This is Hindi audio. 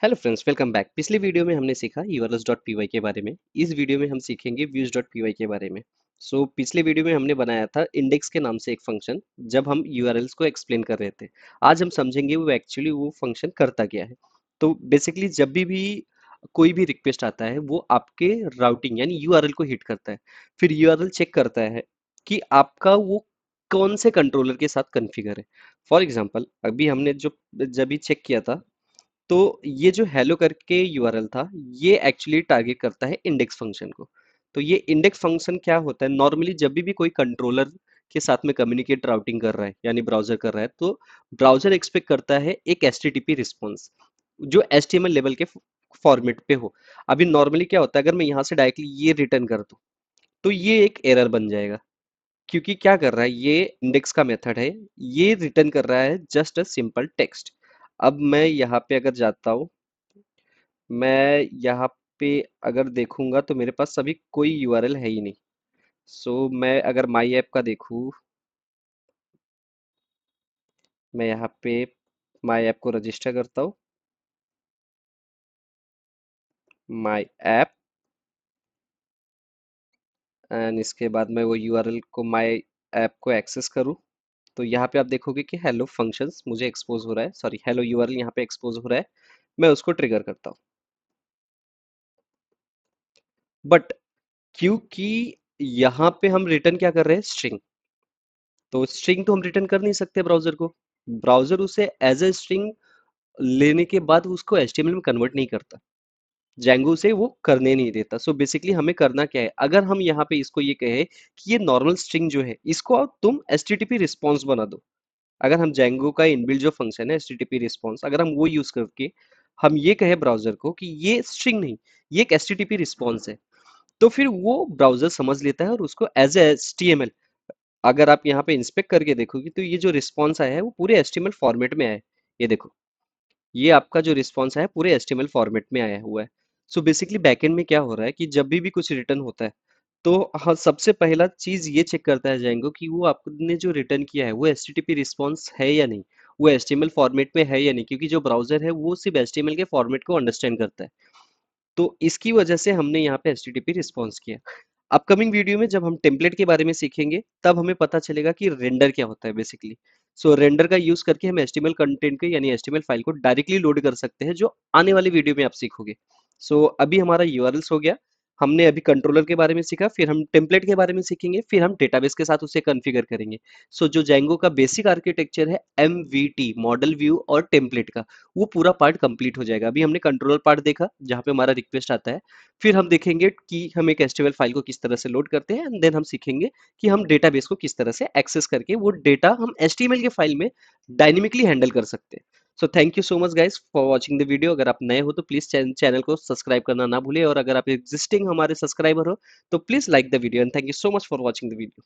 Hello friends, welcome back. पिछले वीडियो में हमने सीखा urls.py के बारे में। इस वीडियो में हम सीखेंगे views.py के बारे में। पिछले वीडियो में हमने बनाया था इंडेक्स के नाम से एक फंक्शन, जब हम यूआरएल्स को एक्सप्लेन कर रहे थे। आज हम समझेंगे वो एक्चुअली वो फंक्शन करता क्या है। तो बेसिकली जब भी कोई भी रिक्वेस्ट आता है वो आपके राउटिंग यानी यूआरएल को हिट करता है। फिर यूआरएल चेक करता है कि आपका वो कौन से कंट्रोलर के साथ कॉन्फ़िगर है। फॉर एग्जांपल अभी हमने जो जब भी चेक किया था, तो ये जो हेलो करके यूआरएल था, ये एक्चुअली टारगेट करता है इंडेक्स फंक्शन को। तो ये इंडेक्स फंक्शन क्या होता है, नॉर्मली जब भी कोई कंट्रोलर के साथ में कम्युनिकेट राउटिंग कर रहा है यानी ब्राउजर कर रहा है, तो ब्राउजर एक्सपेक्ट करता है एक एचटीटीपी रिस्पॉन्स जो एचटीएमएल लेवल के फॉर्मेट पे हो। अभी नॉर्मली क्या होता है, अगर मैं यहाँ से डायरेक्टली ये रिटर्न कर दूं तो ये एक एरर बन जाएगा, क्योंकि क्या कर रहा है, ये इंडेक्स का मेथड है, ये रिटर्न कर रहा है जस्ट अ सिंपल टेक्स्ट। अब मैं यहाँ पे अगर जाता हूँ, मैं यहाँ पे अगर देखूंगा तो मेरे पास अभी कोई यूआरएल है ही नहीं। मैं अगर माई ऐप का देखूँ, मैं यहाँ पे माई ऐप को रजिस्टर करता हूँ, माई ऐप, एंड इसके बाद मैं वो यूआरएल को माई ऐप को एक्सेस करूँ, तो यहाँ पे आप देखोगे कि हेलो फंक्शंस मुझे एक्सपोज हो रहा है, सॉरी हेलो यूआरएल यहाँ पे एक्सपोज हो रहा है। मैं उसको ट्रिगर करता हूँ, बट क्योंकि यहाँ पे हम रिटर्न क्या कर रहे हैं, स्ट्रिंग, तो स्ट्रिंग तो हम रिटर्न कर नहीं सकते ब्राउजर को। ब्राउजर उसे एज ए स्ट्रिंग लेने के बाद उसको एचटीएमएल में कन्वर्ट नहीं करता, जैंगो से वो करने नहीं देता। बेसिकली हमें करना क्या है, अगर हम यहाँ पे इसको ये कहे कि ये नॉर्मल स्ट्रिंग जो है इसको तुम एचटीटीपी रिस्पॉन्स बना दो। अगर हम जैंगो का इनबिल्ट जो फंक्शन है एचटीटीपी रिस्पॉन्स, अगर हम वो यूज करके हम ये कहे ब्राउजर को कि ये स्ट्रिंग नहीं, ये एक एचटीटीपी रिस्पॉन्स है, तो फिर वो ब्राउजर समझ लेता है और उसको एज एचटीएमएल, अगर आप यहाँ पे इंस्पेक्ट करके देखोगे तो ये जो रिस्पॉन्स आया है वो पूरे एचटीएमएल फॉर्मेट में आया है। ये देखो, ये आपका जो रिस्पॉन्स है पूरे एचटीएमएल फॉर्मेट में आया हुआ है। बेसिकली बैकएंड में क्या हो रहा है कि जब भी कुछ रिटर्न होता है, तो हाँ, सबसे पहला चीज ये चेक करता है जाएंगे कि वो आपने जो रिटर्न किया है वो एचटीटीपी रिस्पॉन्स है या नहीं, वो एचटीएमएल फॉर्मेट में है या नहीं, क्योंकि जो ब्राउजर है वो सिर्फ एचटीएमएल के फॉर्मेट को अंडरस्टैंड करता है। तो इसकी वजह से हमने यहाँ पे एचटीटीपी रिस्पॉन्स किया। अपकमिंग वीडियो में जब हम टेम्पलेट के बारे में सीखेंगे तब हमें पता चलेगा कि रेंडर क्या होता है बेसिकली। रेंडर का यूज करके हम एचटीएमएल कंटेंट को यानी एचटीएमएल फाइल को डायरेक्टली लोड कर सकते हैं, जो आने वाली वीडियो में आप सीखोगे। अभी हमारा यूआरएल्स हो गया, हमने अभी कंट्रोलर के बारे में सीखा, फिर हम टेम्पलेट के बारे में सीखेंगे, फिर हम डेटाबेस के साथ उसे कॉन्फ़िगर करेंगे। जो जेंगो का बेसिक आर्किटेक्चर है एमवीटी, मॉडल व्यू और टेम्पलेट का, वो पूरा पार्ट कंप्लीट हो जाएगा। अभी हमने कंट्रोलर पार्ट देखा जहाँ पे हमारा रिक्वेस्ट आता है, फिर हम देखेंगे कि हम एक एचटीएमएल फाइल को किस तरह से लोड करते हैं, एंड देन हम सीखेंगे कि हम डेटाबेस को किस तरह से एक्सेस करके वो डेटा हम एचटीएमएल के फाइल में डायनेमिकली हैंडल कर सकते हैं। Thank you so much guys for watching the video. अगर आप नए हो तो प्लीज चैनल को सब्सक्राइब करना ना भूलिए, और अगर आप एग्जिस्टिंग हमारे सब्सक्राइबर हो तो please like the video, and thank you so much for watching the video.